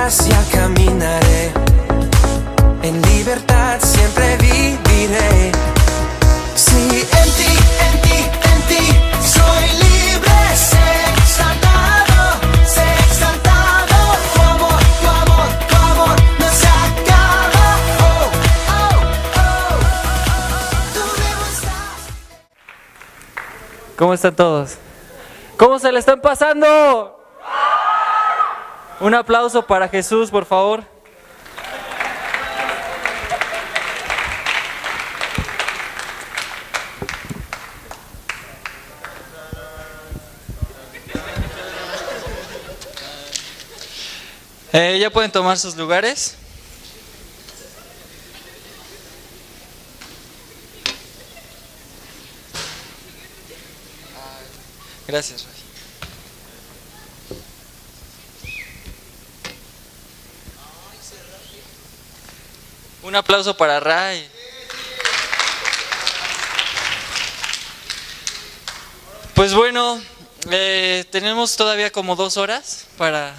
gracia caminaré, en libertad siempre viviré. Sí, en ti soy libre, sé exaltado, tu amor no se acaba. Oh, oh, oh, tú mismo estás. ¿Cómo están todos? ¿Cómo se le están pasando? Un aplauso para Jesús, por favor. Ya pueden tomar sus lugares. Gracias, Ray. Un aplauso para Ray. Pues bueno, tenemos todavía como 2 horas para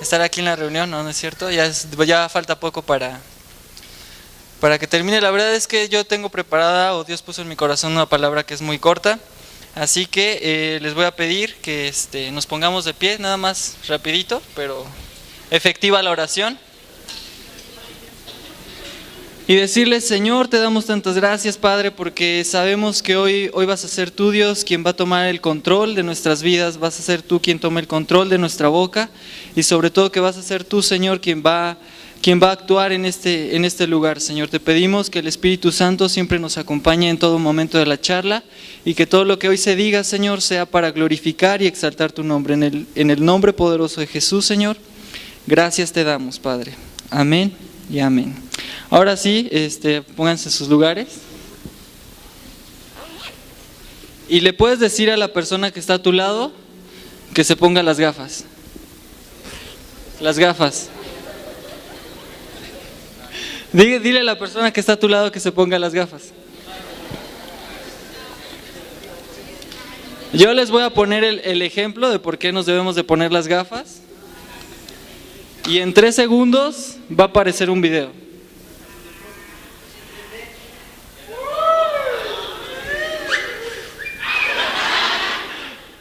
estar aquí en la reunión, ¿no es cierto? Ya falta poco para que termine. La verdad es que yo tengo preparada, o Dios puso en mi corazón una palabra que es muy corta, así que les voy a pedir que nos pongamos de pie, nada más rapidito, pero efectiva la oración. Y decirles: Señor, te damos tantas gracias, Padre, porque sabemos que hoy vas a ser tú, Dios, quien va a tomar el control de nuestras vidas, vas a ser tú quien tome el control de nuestra boca, y sobre todo que vas a ser tú, Señor, quien va a actuar en este lugar. Señor, te pedimos que el Espíritu Santo siempre nos acompañe en todo momento de la charla, y que todo lo que hoy se diga, Señor, sea para glorificar y exaltar tu nombre. En el nombre poderoso de Jesús, Señor, gracias te damos, Padre. Amén y amén. Ahora sí, pónganse en sus lugares. Y le puedes decir a la persona que está a tu lado que se ponga las gafas. Las gafas. Dile a la persona que está a tu lado que se ponga las gafas. Yo les voy a poner el ejemplo de por qué nos debemos de poner las gafas. Y en 3 segundos va a aparecer un video.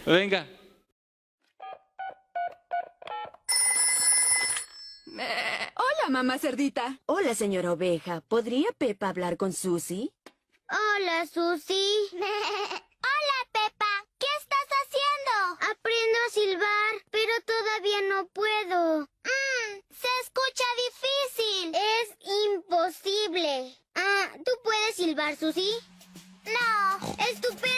Venga. Hola, mamá cerdita. Hola, señora oveja. ¿Podría Peppa hablar con Susie? Hola, Susie. Hola, Peppa. ¿Qué estás haciendo? Aprendo a silbar, pero todavía no puedo. Se escucha difícil. Es imposible. ¿Tú puedes silbar, Susie? No, estupendo.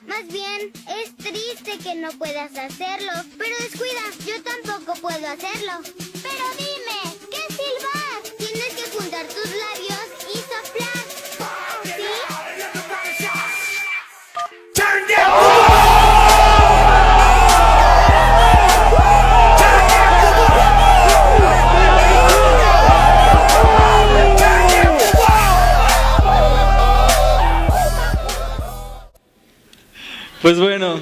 Más bien, es triste que no puedas hacerlo. Pero descuida, yo tampoco puedo hacerlo. Pero dime, ¿qué es silbar? Tienes que juntar tus labios y soplar. ¿Sí? Pues bueno,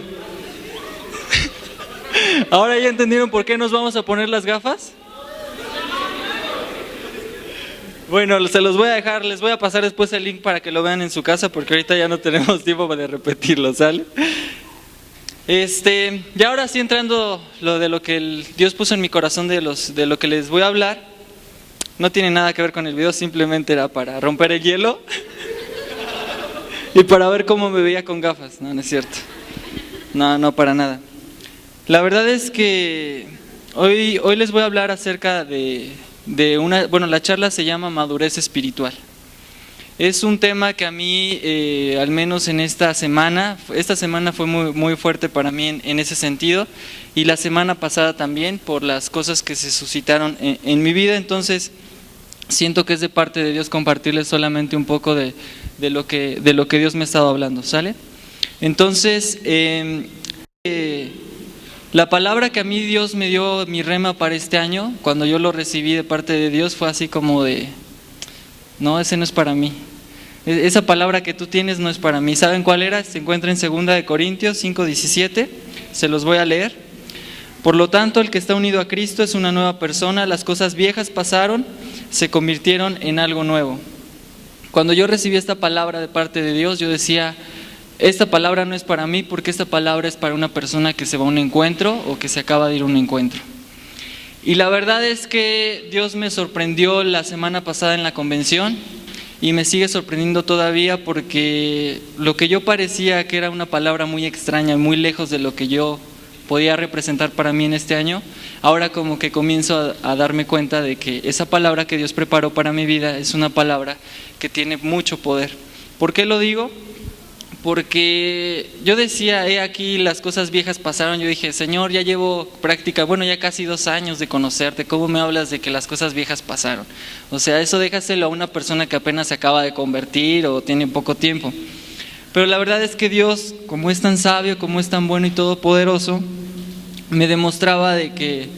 ¿ahora ya entendieron por qué nos vamos a poner las gafas? Bueno, se los voy a dejar, les voy a pasar después el link para que lo vean en su casa, porque ahorita ya no tenemos tiempo de repetirlo, ¿sale? Y ahora sí, entrando de lo que Dios puso en mi corazón de lo que les voy a hablar, no tiene nada que ver con el video, simplemente era para romper el hielo. Y para ver cómo me veía con gafas. No, no es cierto. No, para nada. La verdad es que hoy les voy a hablar acerca de la charla se llama Madurez Espiritual. Es un tema que a mí, al menos en esta semana fue muy, muy fuerte para mí en ese sentido, y la semana pasada también, por las cosas que se suscitaron en mi vida. Entonces siento que es de parte de Dios compartirles solamente un poco de lo que Dios me ha estado hablando, ¿sale? Entonces, la palabra que a mí Dios me dio, mi rema para este año, cuando yo lo recibí de parte de Dios, fue así como de: no, ese no es para mí. Esa palabra que tú tienes no es para mí. ¿Saben cuál era? Se encuentra en 2 Corintios 5:17. Se los voy a leer. Por lo tanto, el que está unido a Cristo es una nueva persona, las cosas viejas pasaron, se convirtieron en algo nuevo. Cuando yo recibí esta palabra de parte de Dios, yo decía, esta palabra no es para mí porque esta palabra es para una persona que se va a un encuentro o que se acaba de ir a un encuentro. Y la verdad es que Dios me sorprendió la semana pasada en la convención y me sigue sorprendiendo todavía porque lo que yo parecía que era una palabra muy extraña, muy lejos de lo que yo podía representar para mí en este año, ahora como que comienzo a darme cuenta de que esa palabra que Dios preparó para mi vida es una palabra que tiene mucho poder. ¿Por qué lo digo? Porque yo decía, aquí las cosas viejas pasaron. Yo dije, Señor, ya llevo ya casi 2 años de conocerte, ¿cómo me hablas de que las cosas viejas pasaron? O sea, eso déjaselo a una persona que apenas se acaba de convertir o tiene poco tiempo. Pero la verdad es que Dios, como es tan sabio, como es tan bueno y todopoderoso, me demostraba de que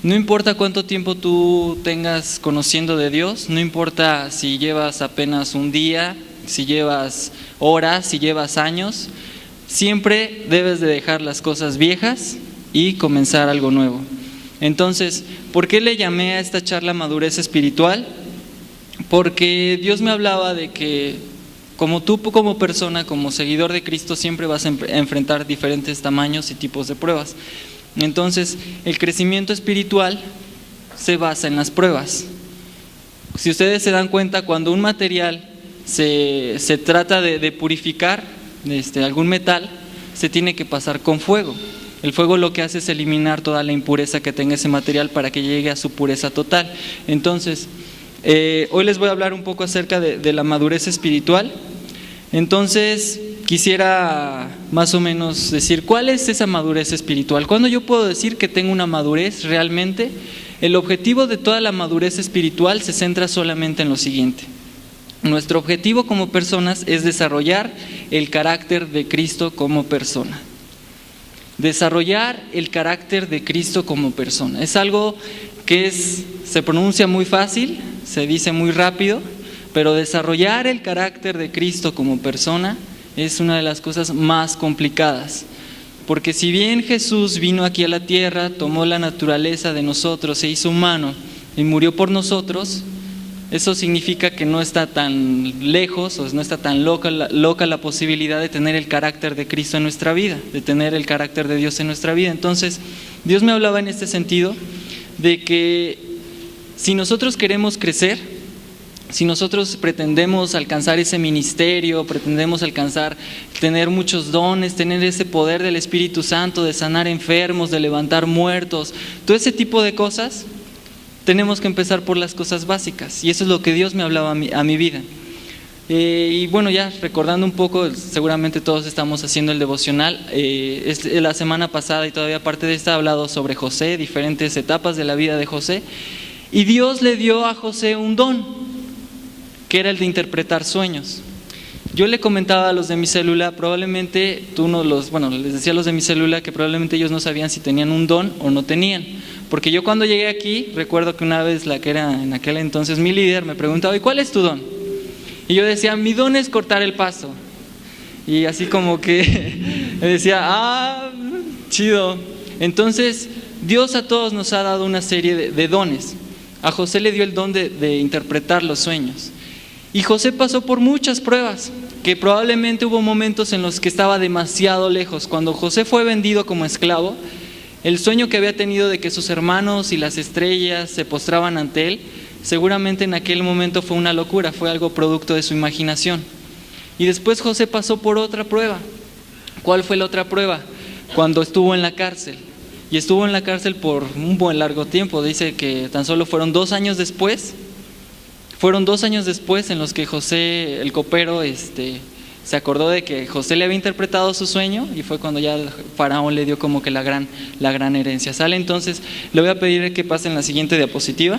no importa cuánto tiempo tú tengas conociendo de Dios, no importa si llevas apenas un día, si llevas horas, si llevas años, siempre debes de dejar las cosas viejas y comenzar algo nuevo. Entonces, ¿por qué le llamé a esta charla madurez espiritual? Porque Dios me hablaba de que como tú como persona, como seguidor de Cristo, siempre vas a enfrentar diferentes tamaños y tipos de pruebas. Entonces, el crecimiento espiritual se basa en las pruebas. Si ustedes se dan cuenta, cuando un material se trata de purificar algún metal, se tiene que pasar con fuego. El fuego lo que hace es eliminar toda la impureza que tenga ese material para que llegue a su pureza total. Entonces, hoy les voy a hablar un poco acerca de la madurez espiritual. Entonces, quisiera más o menos decir, ¿cuál es esa madurez espiritual? ¿Cuándo yo puedo decir que tengo una madurez realmente? El objetivo de toda la madurez espiritual se centra solamente en lo siguiente. Nuestro objetivo como personas es desarrollar el carácter de Cristo como persona. Desarrollar el carácter de Cristo como persona. Es algo que se pronuncia muy fácil, se dice muy rápido, pero desarrollar el carácter de Cristo como persona es una de las cosas más complicadas. Porque si bien Jesús vino aquí a la tierra, tomó la naturaleza de nosotros, se hizo humano y murió por nosotros, eso significa que no está tan lejos o no está tan loca la posibilidad de tener el carácter de Cristo en nuestra vida, de tener el carácter de Dios en nuestra vida. Entonces, Dios me hablaba en este sentido de que si nosotros queremos crecer, si nosotros pretendemos alcanzar ese ministerio, pretendemos tener muchos dones, tener ese poder del Espíritu Santo, de sanar enfermos, de levantar muertos, todo ese tipo de cosas, tenemos que empezar por las cosas básicas. Y eso es lo que Dios me hablaba a mi vida. Y bueno, ya recordando un poco, seguramente todos estamos haciendo el devocional. La semana pasada y todavía parte de esta he hablado sobre José, diferentes etapas de la vida de José. Y Dios le dio a José un don, que era el de interpretar sueños. Yo le comentaba a los de mi célula, probablemente les decía a los de mi célula que probablemente ellos no sabían si tenían un don o no tenían. Porque yo cuando llegué aquí, recuerdo que una vez la que era en aquel entonces mi líder me preguntaba, ¿y cuál es tu don? Y yo decía, mi don es cortar el pasto. Y así como que me decía, chido. Entonces, Dios a todos nos ha dado una serie de dones. A José le dio el don de interpretar los sueños. Y José pasó por muchas pruebas, que probablemente hubo momentos en los que estaba demasiado lejos. Cuando José fue vendido como esclavo, el sueño que había tenido de que sus hermanos y las estrellas se postraban ante él, seguramente en aquel momento fue una locura, fue algo producto de su imaginación. Y después José pasó por otra prueba. ¿Cuál fue la otra prueba? Cuando estuvo en la cárcel. Y estuvo en la cárcel por un buen largo tiempo. Dice que tan solo fueron 2 años después. Fueron 2 años después en los que José, el copero, se acordó de que José le había interpretado su sueño y fue cuando ya el faraón le dio como que la gran herencia. ¿Sale? Entonces, le voy a pedir que pasen la siguiente diapositiva.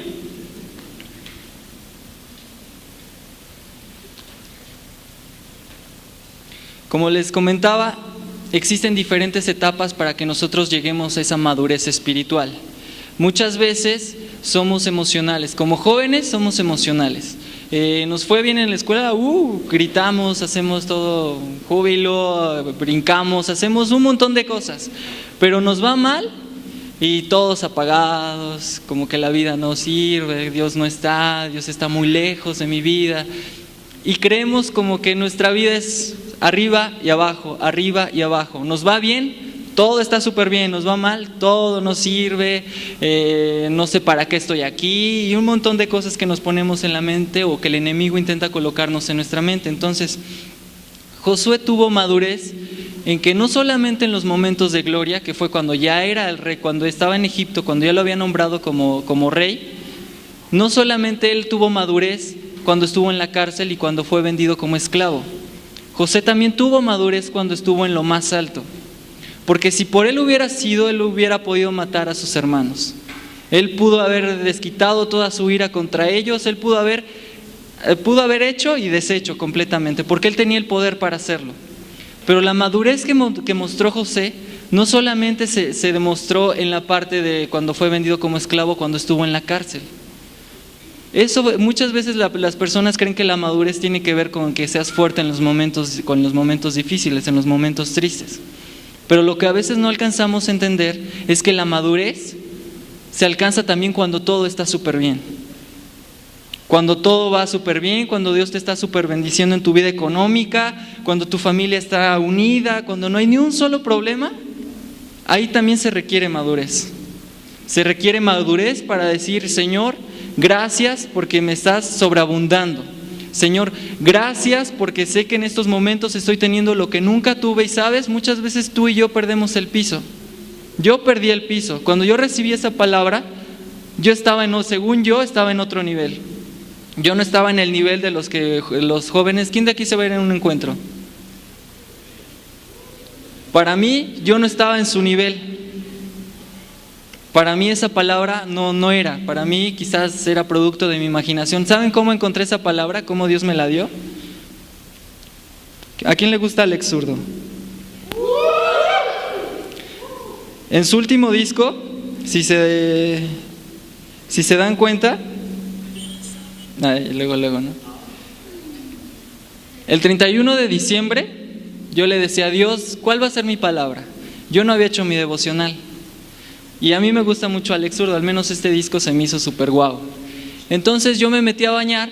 Como les comentaba, existen diferentes etapas para que nosotros lleguemos a esa madurez espiritual. Muchas veces somos emocionales, como jóvenes somos emocionales. Nos fue bien en la escuela, gritamos, hacemos todo júbilo, brincamos, hacemos un montón de cosas. Pero nos va mal, y todos apagados, como que la vida no sirve, Dios no está, Dios está muy lejos de mi vida. Y creemos como que nuestra vida es arriba y abajo, arriba y abajo. Nos va bien, todo está súper bien, nos va mal, todo no sirve, no sé para qué estoy aquí, y un montón de cosas que nos ponemos en la mente o que el enemigo intenta colocarnos en nuestra mente. Entonces, Josué tuvo madurez en que no solamente en los momentos de gloria, que fue cuando ya era el rey, cuando estaba en Egipto, cuando ya lo había nombrado como rey, no solamente él tuvo madurez cuando estuvo en la cárcel y cuando fue vendido como esclavo. José también tuvo madurez cuando estuvo en lo más alto, porque si por él hubiera sido, él hubiera podido matar a sus hermanos. Él pudo haber desquitado toda su ira contra ellos, él pudo haber hecho y deshecho completamente, porque él tenía el poder para hacerlo. Pero la madurez que mostró José no solamente se demostró en la parte de cuando fue vendido como esclavo, cuando estuvo en la cárcel. Eso muchas veces las personas creen que la madurez tiene que ver con que seas fuerte con los momentos difíciles, en los momentos tristes. Pero lo que a veces no alcanzamos a entender es que la madurez se alcanza también cuando todo está súper bien. Cuando todo va súper bien, cuando Dios te está súper bendiciendo en tu vida económica, cuando tu familia está unida, cuando no hay ni un solo problema, ahí también se requiere madurez. Se requiere madurez para decir: Señor, gracias porque me estás sobreabundando. Señor, gracias porque sé que en estos momentos estoy teniendo lo que nunca tuve. Y sabes, muchas veces tú y yo perdemos el piso. Yo perdí el piso. Cuando yo recibí esa palabra, según yo estaba en otro nivel. Yo no estaba en el nivel de los jóvenes. ¿Quién de aquí se va a ir en un encuentro? Para mí, yo no estaba en su nivel. Para mí esa palabra no era. Para mí quizás era producto de mi imaginación. ¿Saben cómo encontré esa palabra? ¿Cómo Dios me la dio? ¿A quién le gusta Alex Zurdo? En su último disco, si se dan cuenta, luego, ¿no? El 31 de diciembre yo le decía a Dios: ¿cuál va a ser mi palabra? Yo no había hecho mi devocional. Y a mí me gusta mucho Alex Zurdo, al menos este disco se me hizo súper guau. Entonces yo me metí a bañar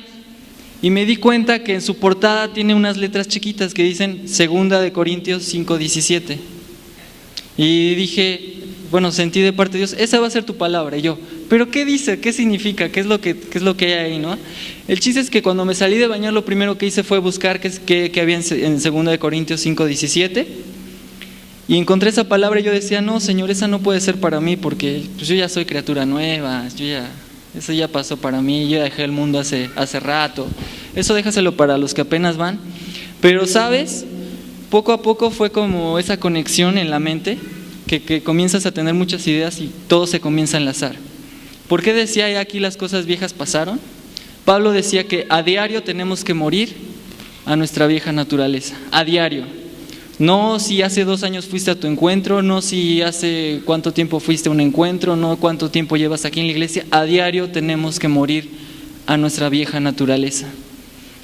y me di cuenta que en su portada tiene unas letras chiquitas que dicen 2 Corintios 5:17. Y dije, bueno, sentí de parte de Dios: esa va a ser tu palabra. Y yo, ¿pero qué dice? ¿Qué significa? ¿Qué es lo que hay ahí, no? El chiste es que cuando me salí de bañar, lo primero que hice fue buscar qué había en 2 Corintios 5:17. Y encontré esa palabra y yo decía: no, Señor, esa no puede ser para mí, porque pues, yo ya soy criatura nueva, eso ya pasó para mí, yo ya dejé el mundo hace rato. Eso déjaselo para los que apenas van. Pero, ¿sabes? Poco a poco fue como esa conexión en la mente, que comienzas a tener muchas ideas y todo se comienza a enlazar. ¿Por qué decía aquí las cosas viejas pasaron? Pablo decía que a diario tenemos que morir a nuestra vieja naturaleza, a diario. No si hace 2 años fuiste a tu encuentro, no si hace cuánto tiempo fuiste a un encuentro, no cuánto tiempo llevas aquí en la iglesia. A diario tenemos que morir a nuestra vieja naturaleza,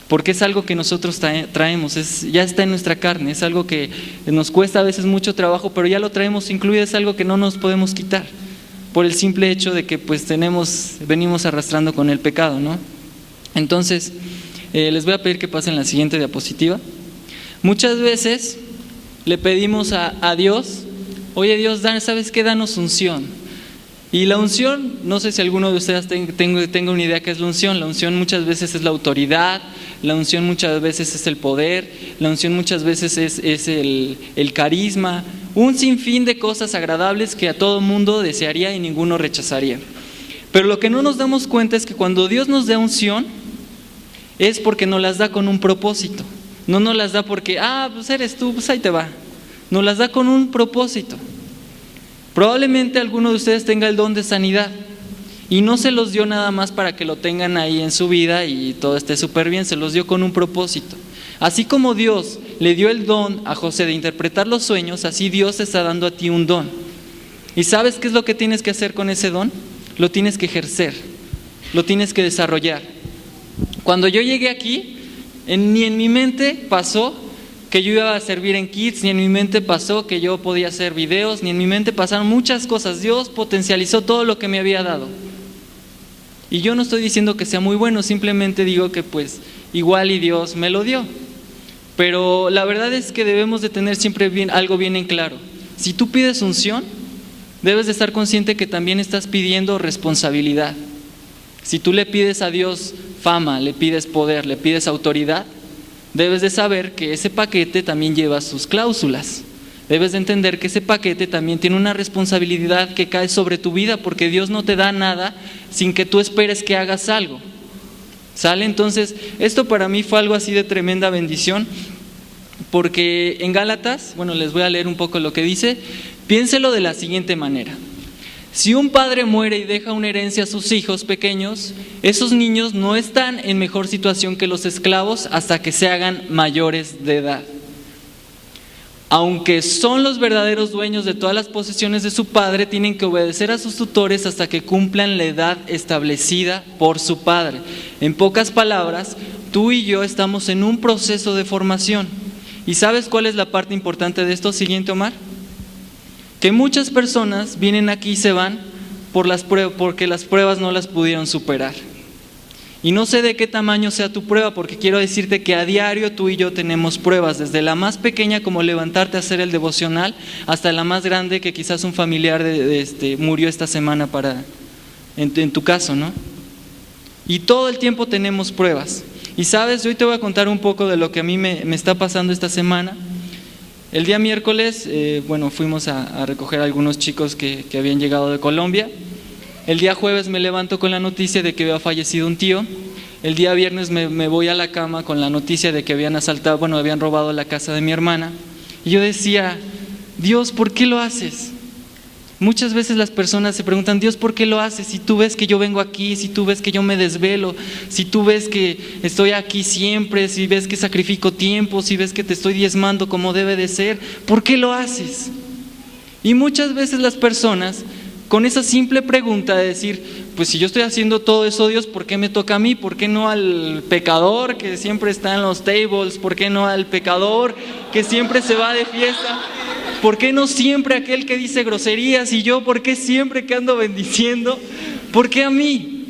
porque es algo que nosotros traemos, ya está en nuestra carne, es algo que nos cuesta a veces mucho trabajo, pero ya lo traemos incluido, es algo que no nos podemos quitar, por el simple hecho de que pues venimos arrastrando con el pecado, ¿no? Entonces, les voy a pedir que pasen la siguiente diapositiva. Muchas veces le pedimos a Dios: oye Dios, ¿sabes qué? Danos unción. Y la unción, no sé si alguno de ustedes tenga una idea qué es la unción. La unción muchas veces es la autoridad, la unción muchas veces es el poder, la unción muchas veces es el carisma, un sinfín de cosas agradables que a todo mundo desearía y ninguno rechazaría. Pero lo que no nos damos cuenta es que cuando Dios nos da unción, es porque nos las da con un propósito. No nos las da porque, pues eres tú, pues ahí te va. Nos las da con un propósito. Probablemente alguno de ustedes tenga el don de sanidad y no se los dio nada más para que lo tengan ahí en su vida y todo esté súper bien, se los dio con un propósito. Así como Dios le dio el don a José de interpretar los sueños, así Dios te está dando a ti un don. ¿Y sabes qué es lo que tienes que hacer con ese don? Lo tienes que ejercer, lo tienes que desarrollar. Cuando yo llegué aquí, ni en mi mente pasó que yo iba a servir en Kids, ni en mi mente pasó que yo podía hacer videos, ni en mi mente pasaron muchas cosas. Dios potencializó todo lo que me había dado. Y yo no estoy diciendo que sea muy bueno, simplemente digo que pues igual y Dios me lo dio. Pero la verdad es que debemos de tener siempre algo bien en claro. Si tú pides unción, debes de estar consciente que también estás pidiendo responsabilidad. Si tú le pides a Dios fama, le pides poder, le pides autoridad, debes de saber que ese paquete también lleva sus cláusulas. Debes de entender que ese paquete también tiene una responsabilidad que cae sobre tu vida, porque Dios no te da nada sin que tú esperes que hagas algo. ¿Sale? Entonces, esto para mí fue algo así de tremenda bendición, porque en Gálatas, bueno, les voy a leer un poco lo que dice. Piénselo de la siguiente manera. Si un padre muere y deja una herencia a sus hijos pequeños, esos niños no están en mejor situación que los esclavos hasta que se hagan mayores de edad. Aunque son los verdaderos dueños de todas las posesiones de su padre, tienen que obedecer a sus tutores hasta que cumplan la edad establecida por su padre. En pocas palabras, tú y yo estamos en un proceso de formación. ¿Y sabes cuál es la parte importante de esto? Siguiente, Omar. Que muchas personas vienen aquí y se van porque las pruebas no las pudieron superar. Y no sé de qué tamaño sea tu prueba, porque quiero decirte que a diario tú y yo tenemos pruebas, desde la más pequeña como levantarte a hacer el devocional, hasta la más grande que quizás un familiar murió esta semana en tu caso, ¿no? Y todo el tiempo tenemos pruebas. Y sabes, hoy te voy a contar un poco de lo que a mí me está pasando esta semana. El día miércoles, fuimos a recoger a algunos chicos que habían llegado de Colombia. El día jueves me levanto con la noticia de que había fallecido un tío. El día viernes me voy a la cama con la noticia de que habían robado la casa de mi hermana. Y yo decía, Dios, ¿por qué lo haces? Muchas veces las personas se preguntan, Dios, ¿por qué lo haces? Si tú ves que yo vengo aquí, si tú ves que yo me desvelo, si tú ves que estoy aquí siempre, si ves que sacrifico tiempo, si ves que te estoy diezmando como debe de ser, ¿por qué lo haces? Y muchas veces las personas, con esa simple pregunta de decir, pues si yo estoy haciendo todo eso, Dios, ¿por qué me toca a mí? ¿Por qué no al pecador que siempre está en los tables? ¿Por qué no al pecador que siempre se va de fiesta? ¿Por qué no siempre aquel que dice groserías? Y yo, ¿por qué siempre que ando bendiciendo? ¿Por qué a mí?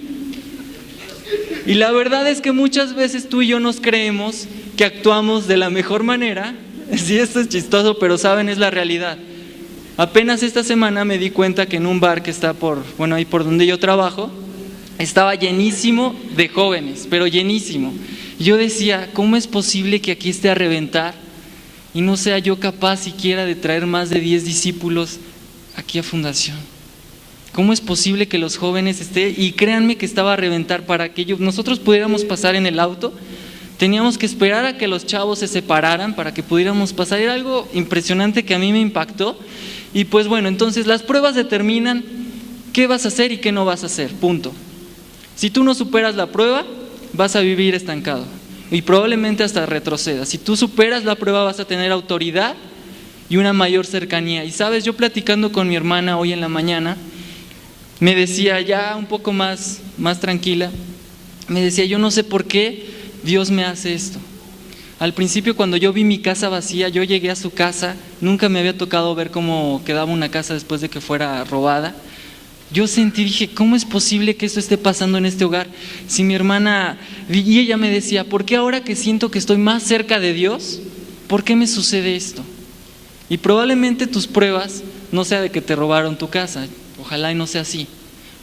Y la verdad es que muchas veces tú y yo nos creemos que actuamos de la mejor manera. Sí, esto es chistoso, pero saben, es la realidad. Apenas esta semana me di cuenta que en un bar que está ahí por donde yo trabajo, estaba llenísimo de jóvenes, pero llenísimo. Y yo decía, ¿cómo es posible que aquí esté a reventar y no sea yo capaz siquiera de traer más de 10 discípulos aquí a Fundación? ¿Cómo es posible que los jóvenes estén? Y créanme que estaba a reventar. Para que nosotros pudiéramos pasar en el auto, teníamos que esperar a que los chavos se separaran para que pudiéramos pasar. Era algo impresionante que a mí me impactó. Y pues bueno, entonces las pruebas determinan qué vas a hacer y qué no vas a hacer, punto. Si tú no superas la prueba, vas a vivir estancado y probablemente hasta retrocedas. Si tú superas la prueba, vas a tener autoridad y una mayor cercanía. Y sabes, yo platicando con mi hermana hoy en la mañana, me decía ya un poco más tranquila, me decía, yo no sé por qué Dios me hace esto. Al principio, cuando yo vi mi casa vacía, yo llegué a su casa, nunca me había tocado ver cómo quedaba una casa después de que fuera robada. Yo dije, ¿cómo es posible que esto esté pasando en este hogar? Si mi hermana, y ella me decía, ¿por qué ahora que siento que estoy más cerca de Dios, por qué me sucede esto? Y probablemente tus pruebas no sea de que te robaron tu casa, ojalá y no sea así.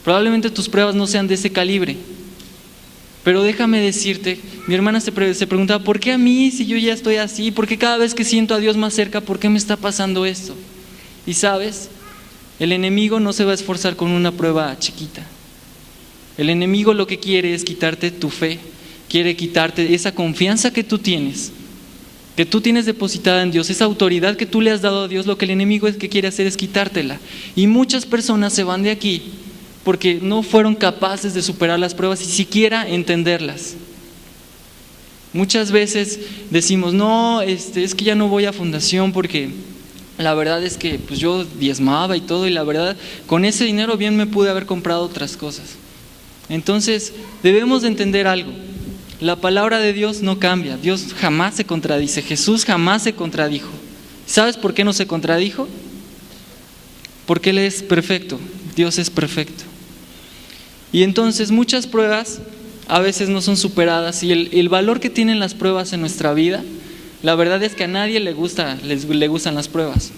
Probablemente tus pruebas no sean de ese calibre. Pero déjame decirte, mi hermana se preguntaba, ¿por qué a mí si yo ya estoy así? ¿Por qué cada vez que siento a Dios más cerca, por qué me está pasando esto? Y sabes, el enemigo no se va a esforzar con una prueba chiquita. El enemigo lo que quiere es quitarte tu fe, quiere quitarte esa confianza que tú tienes depositada en Dios, esa autoridad que tú le has dado a Dios. Lo que el enemigo quiere hacer es quitártela. Y muchas personas se van de aquí porque no fueron capaces de superar las pruebas y siquiera entenderlas. Muchas veces decimos, no, es que ya no voy a Fundación porque la verdad es que pues yo diezmaba y todo, y la verdad con ese dinero bien me pude haber comprado otras cosas. Entonces debemos de entender algo. La palabra de Dios no cambia, Dios jamás se contradice, Jesús jamás se contradijo. ¿Sabes por qué no se contradijo? Porque Él es perfecto, Dios es perfecto. Y entonces muchas pruebas a veces no son superadas, y el valor que tienen las pruebas en nuestra vida, la verdad es que a nadie le gustan las pruebas,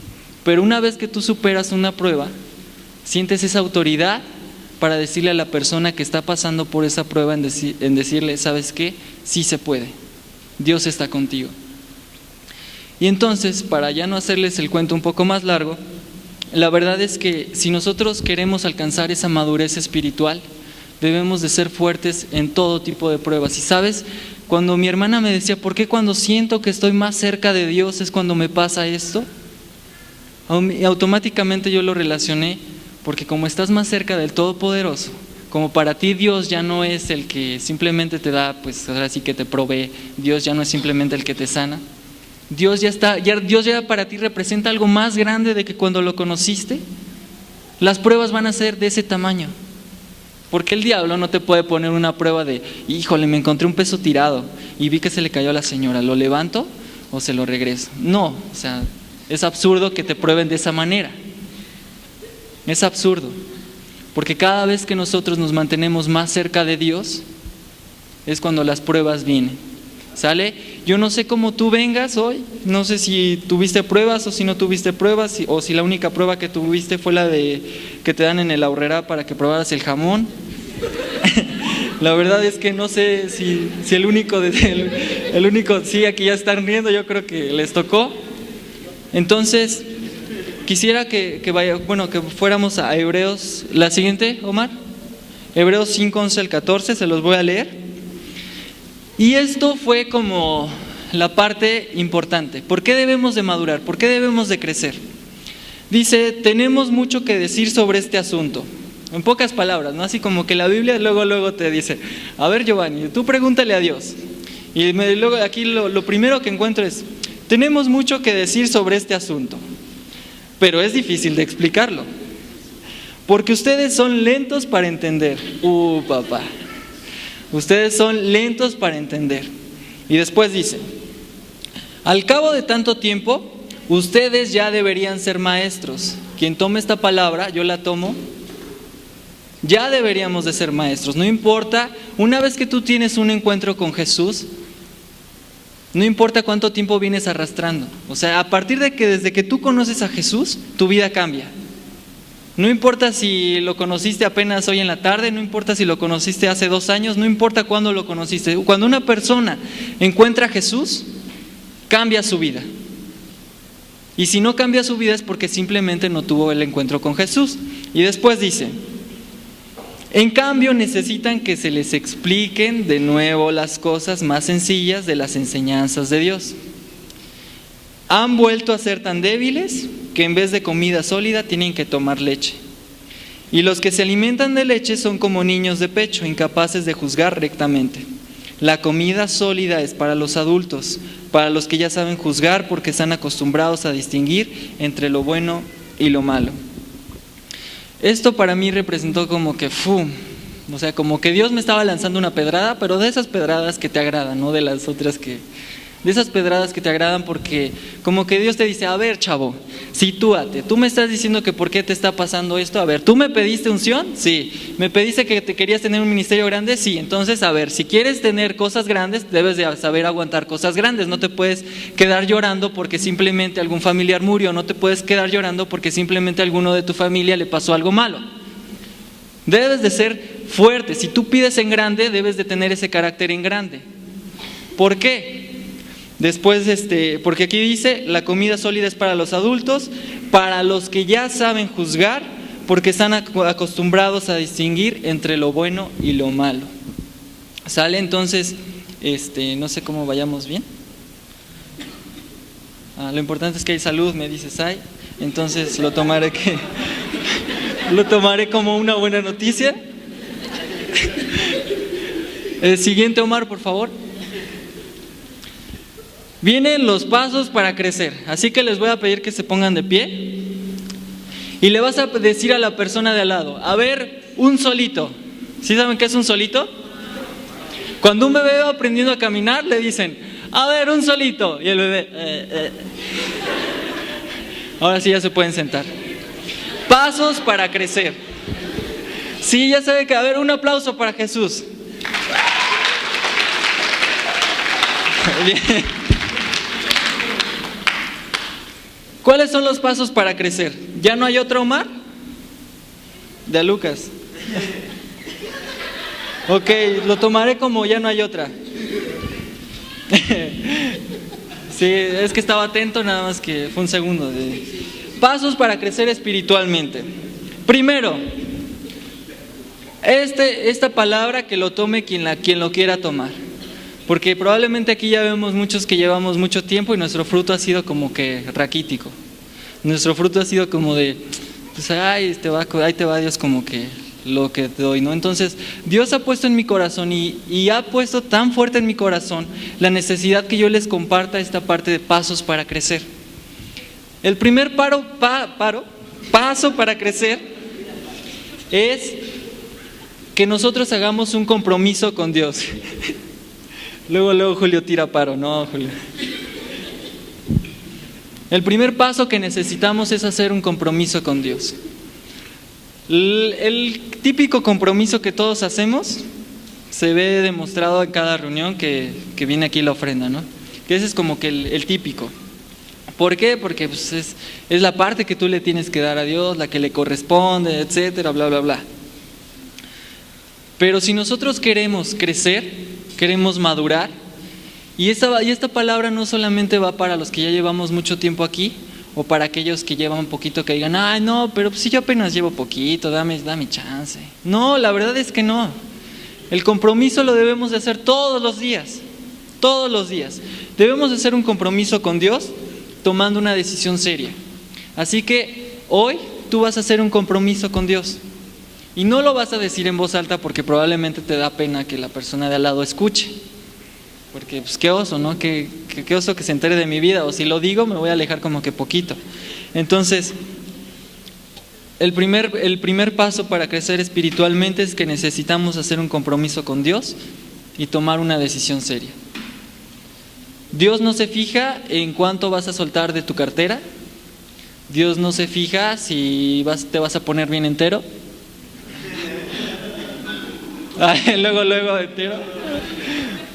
pero una vez que tú superas una prueba, sientes esa autoridad para decirle a la persona que está pasando por esa prueba, en decirle, ¿sabes qué? Sí se puede, Dios está contigo. Y entonces, para ya no hacerles el cuento un poco más largo, la verdad es que si nosotros queremos alcanzar esa madurez espiritual, debemos de ser fuertes en todo tipo de pruebas. Y sabes, cuando mi hermana me decía, ¿por qué cuando siento que estoy más cerca de Dios es cuando me pasa esto? Automáticamente yo lo relacioné, porque como estás más cerca del Todopoderoso, como para ti Dios ya no es el que simplemente te da, pues ahora sí que te provee, Dios ya no es simplemente el que te sana, Dios ya para ti representa algo más grande de que cuando lo conociste. Las pruebas van a ser de ese tamaño, porque el diablo no te puede poner una prueba de, híjole, me encontré un peso tirado y vi que se le cayó a la señora, ¿lo levanto o se lo regreso? No, o sea, es absurdo que te prueben de esa manera. Es absurdo, porque cada vez que nosotros nos mantenemos más cerca de Dios, es cuando las pruebas vienen. ¿Sale? Yo no sé cómo tú vengas hoy, no sé si tuviste pruebas o si no tuviste pruebas, o si la única prueba que tuviste fue la de que te dan en el Aurrerá para que probaras el jamón. La verdad es que no sé si el único, sí, aquí ya están riendo, yo creo que les tocó. Entonces, quisiera que fuéramos a Hebreos, la siguiente, Omar, Hebreos 5, 11 al 14, se los voy a leer. Y esto fue como la parte importante. ¿Por qué debemos de madurar? ¿Por qué debemos de crecer? Dice, tenemos mucho que decir sobre este asunto. En pocas palabras, ¿no? Así como que la Biblia luego te dice, a ver Giovanni, tú pregúntale a Dios. Y luego aquí lo primero que encuentro es, tenemos mucho que decir sobre este asunto, pero es difícil de explicarlo, porque ustedes son lentos para entender. Papá. Ustedes son lentos para entender. Y después dice, al cabo de tanto tiempo, ustedes ya deberían ser maestros. Quien tome esta palabra, yo la tomo, ya deberíamos de ser maestros. No importa, una vez que tú tienes un encuentro con Jesús, no importa cuánto tiempo vienes arrastrando. O sea, a partir de que desde que tú conoces a Jesús, tu vida cambia. No importa si lo conociste apenas hoy en la tarde, no importa si lo conociste hace 2 años, no importa cuándo lo conociste. Cuando una persona encuentra a Jesús, cambia su vida. Y si no cambia su vida es porque simplemente no tuvo el encuentro con Jesús. Y después dice, en cambio necesitan que se les expliquen de nuevo las cosas más sencillas de las enseñanzas de Dios. Han vuelto a ser tan débiles que en vez de comida sólida tienen que tomar leche. Y los que se alimentan de leche son como niños de pecho, incapaces de juzgar rectamente. La comida sólida es para los adultos, para los que ya saben juzgar porque están acostumbrados a distinguir entre lo bueno y lo malo. Esto para mí representó como que, o sea, como que Dios me estaba lanzando una pedrada, pero de esas pedradas que te agradan, no de las otras de esas pedradas que te agradan, porque como que Dios te dice, a ver chavo, sitúate, tú me estás diciendo que por qué te está pasando esto, a ver, ¿tú me pediste unción? Sí. ¿Me pediste que te querías tener un ministerio grande? Sí. Entonces, a ver, si quieres tener cosas grandes, debes de saber aguantar cosas grandes, no te puedes quedar llorando porque simplemente algún familiar murió, no te puedes quedar llorando porque simplemente a alguno de tu familia le pasó algo malo. Debes de ser fuerte, si tú pides en grande, debes de tener ese carácter en grande. ¿Por qué? Después, porque aquí dice, la comida sólida es para los adultos, para los que ya saben juzgar, porque están acostumbrados a distinguir entre lo bueno y lo malo. ¿Sale? Entonces, no sé cómo vayamos bien. Lo importante es que hay salud, me dices, entonces lo tomaré como una buena noticia. El siguiente, Omar, por favor. Vienen los pasos para crecer, así que les voy a pedir que se pongan de pie y le vas a decir a la persona de al lado, a ver, un solito. ¿Sí saben qué es un solito? Cuando un bebé va aprendiendo a caminar, le dicen, a ver, un solito. Y el bebé, Ahora sí ya se pueden sentar. Pasos para crecer. Sí, ya sabe que, a ver, un aplauso para Jesús. Bien. ¿Cuáles son los pasos para crecer? ¿Ya no hay otro Omar? De a Lucas. Ok, lo tomaré como ya no hay otra. Sí, es que estaba atento, nada más que fue un segundo. Pasos para crecer espiritualmente. Primero, esta palabra que lo tome quien lo quiera tomar. Porque probablemente aquí ya vemos muchos que llevamos mucho tiempo y nuestro fruto ha sido como que raquítico. Nuestro fruto ha sido como de, pues ahí te va Dios como que lo que te doy, ¿no? Entonces, Dios ha puesto en mi corazón y ha puesto tan fuerte en mi corazón la necesidad que yo les comparta esta parte de pasos para crecer. El primer paso para crecer es que nosotros hagamos un compromiso con Dios. Luego Julio tira paro, no, Julio. El primer paso que necesitamos es hacer un compromiso con Dios. El típico compromiso que todos hacemos se ve demostrado en cada reunión que viene aquí la ofrenda, ¿no? Que ese es como que el típico. ¿Por qué? Porque pues, es la parte que tú le tienes que dar a Dios, la que le corresponde, etcétera, bla, bla, bla. Pero si nosotros queremos crecer, queremos madurar, y esta palabra no solamente va para los que ya llevamos mucho tiempo aquí, o para aquellos que llevan un poquito que digan, ay no, pero si yo apenas llevo poquito, dame chance. No, la verdad es que no. El compromiso lo debemos de hacer todos los días. Debemos de hacer un compromiso con Dios tomando una decisión seria. Así que hoy tú vas a hacer un compromiso con Dios. Y no lo vas a decir en voz alta porque probablemente te da pena que la persona de al lado escuche. Porque pues qué oso, ¿no? Qué oso que se entere de mi vida. O si lo digo me voy a alejar como que poquito. Entonces, el primer paso para crecer espiritualmente es que necesitamos hacer un compromiso con Dios y tomar una decisión seria. Dios no se fija en cuánto vas a soltar de tu cartera. Dios no se fija si te vas a poner bien entero. Luego entero.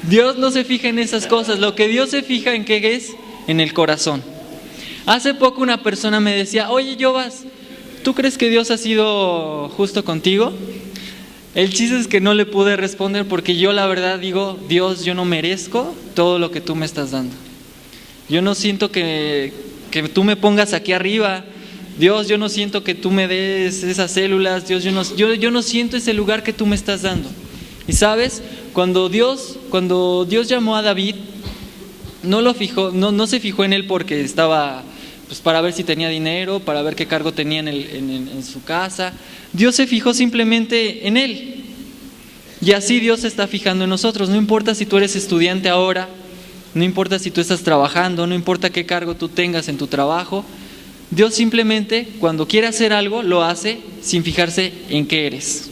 Dios no se fija en esas cosas. Lo que Dios se fija en qué es, en el corazón. Hace poco una persona me decía, oye Jovas, ¿tú crees que Dios ha sido justo contigo? El chiste es que no le pude responder porque yo la verdad digo, Dios, yo no merezco todo lo que tú me estás dando. Yo no siento que tú me pongas aquí arriba. Dios, yo no siento que tú me des esas células. Dios, yo no siento ese lugar que tú me estás dando. Y sabes, cuando Dios llamó a David, no se fijó en él porque estaba, pues para ver si tenía dinero, para ver qué cargo tenía en su casa. Dios se fijó simplemente en él. Y así Dios se está fijando en nosotros. No importa si tú eres estudiante ahora, no importa si tú estás trabajando, no importa qué cargo tú tengas en tu trabajo. Dios simplemente, cuando quiere hacer algo, lo hace sin fijarse en qué eres.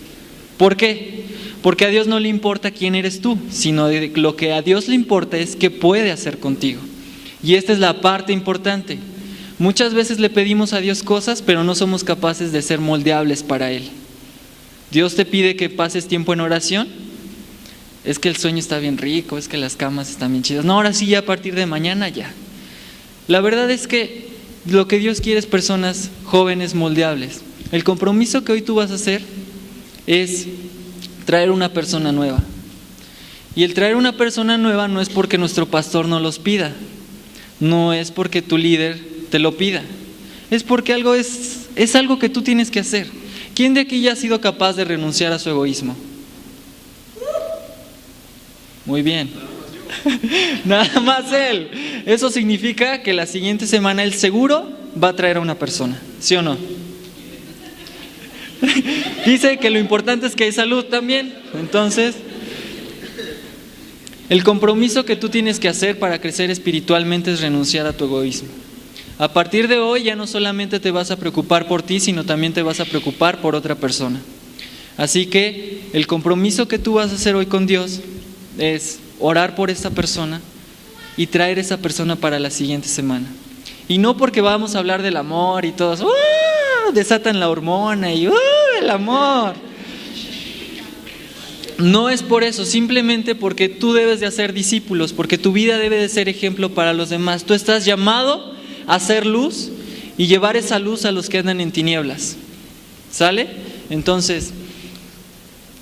¿Por qué? Porque a Dios no le importa quién eres tú, sino lo que a Dios le importa es qué puede hacer contigo. Y esta es la parte importante. Muchas veces le pedimos a Dios cosas, pero no somos capaces de ser moldeables para Él. Dios te pide que pases tiempo en oración. Es que el sueño está bien rico, es que las camas están bien chidas. No, ahora sí, ya a partir de mañana ya. La verdad es que lo que Dios quiere es personas jóvenes moldeables. El compromiso que hoy tú vas a hacer es traer una persona nueva. Y el traer una persona nueva no es porque nuestro pastor no los pida, no es porque tu líder te lo pida, es porque es algo que tú tienes que hacer. ¿Quién de aquí ya ha sido capaz de renunciar a su egoísmo? Muy bien. Nada más él. Eso significa que la siguiente semana él seguro va a traer a una persona, ¿sí o no? Dice que lo importante es que hay salud también. Entonces, el compromiso que tú tienes que hacer para crecer espiritualmente es renunciar a tu egoísmo. A partir de hoy ya no solamente te vas a preocupar por ti, sino también te vas a preocupar por otra persona. Así que el compromiso que tú vas a hacer hoy con Dios es orar por esta persona y traer esa persona para la siguiente semana. Y no porque vamos a hablar del amor y todos desatan la hormona y el amor. No es por eso, simplemente porque tú debes de hacer discípulos, porque tu vida debe de ser ejemplo para los demás. Tú estás llamado a hacer luz y llevar esa luz a los que andan en tinieblas. ¿Sale? Entonces,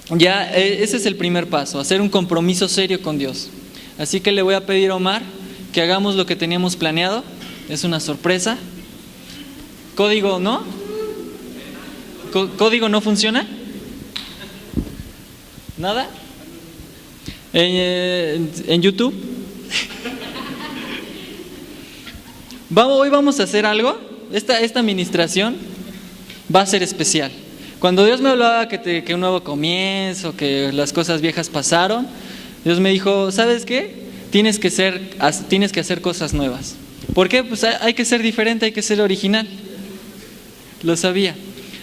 ya ese es el primer paso, hacer un compromiso serio con Dios. Así que le voy a pedir a Omar que hagamos lo que teníamos planeado. Es una sorpresa. ¿Código no? ¿Código no funciona? ¿Nada? ¿En YouTube? Hoy vamos a hacer algo. Esta administración va a ser especial. Cuando Dios me hablaba que un nuevo comienzo, que las cosas viejas pasaron, Dios me dijo, ¿sabes qué? Tienes que hacer cosas nuevas. ¿Por qué? Pues hay que ser diferente, hay que ser original. Lo sabía.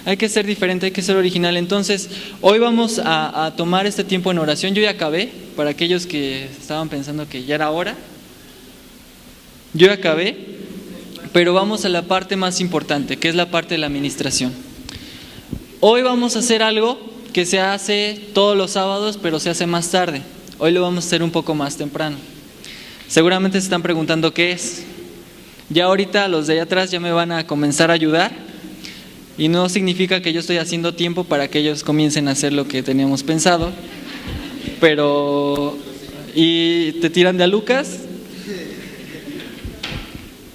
Hay que ser diferente, hay que ser original. Entonces, hoy vamos a tomar este tiempo en oración. Yo ya acabé, para aquellos que estaban pensando que ya era hora. Yo ya acabé, pero vamos a la parte más importante, que es la parte de la administración. Hoy vamos a hacer algo que se hace todos los sábados, pero se hace más tarde. Hoy lo vamos a hacer un poco más temprano. Seguramente se están preguntando qué es. Ya ahorita los de allá atrás ya me van a comenzar a ayudar. Y no significa que yo estoy haciendo tiempo para que ellos comiencen a hacer lo que teníamos pensado. Pero... ¿y te tiran de a Lucas?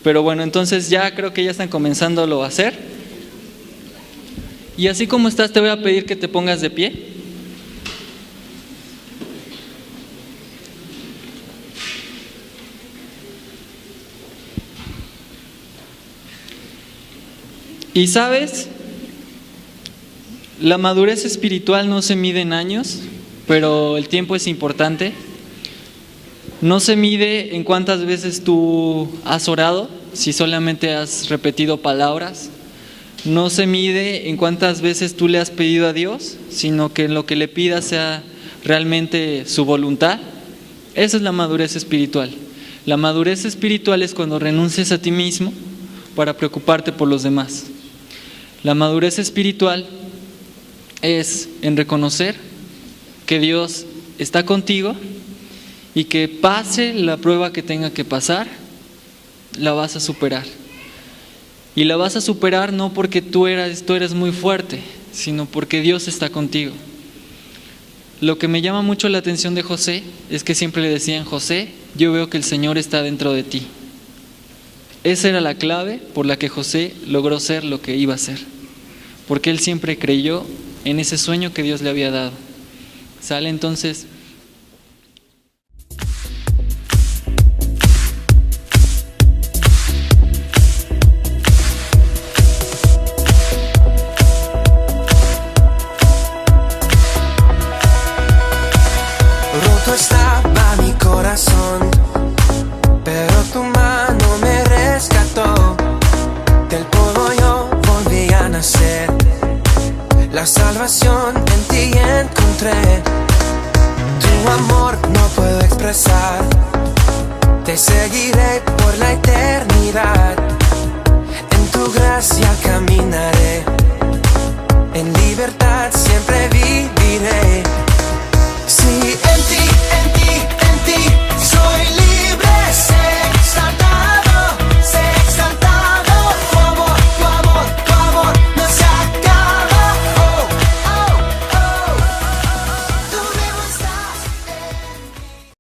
Pero bueno, entonces ya creo que ya están comenzándolo a hacer. Y así como estás, te voy a pedir que te pongas de pie. Y sabes, la madurez espiritual no se mide en años, pero el tiempo es importante. No se mide en cuántas veces tú has orado, si solamente has repetido palabras. No se mide en cuántas veces tú le has pedido a Dios, sino que en lo que le pidas sea realmente su voluntad. Esa es la madurez espiritual. La madurez espiritual es cuando renuncias a ti mismo para preocuparte por los demás. La madurez espiritual es en reconocer que Dios está contigo y que pase la prueba que tenga que pasar, la vas a superar. Y la vas a superar no porque tú eres muy fuerte, sino porque Dios está contigo. Lo que me llama mucho la atención de José es que siempre le decían, José, yo veo que el Señor está dentro de ti. Esa era la clave por la que José logró ser lo que iba a ser, porque él siempre creyó en ese sueño que Dios le había dado. ¿Sale? Entonces, roto estaba mi corazón, pero tu mano me rescató. Del polvo yo volví a nacer. La salvación en ti encontré. Tu amor no puedo expresar. Te seguiré por la eternidad. En tu gracia caminaré. En libertad siempre viviré. Sí, en ti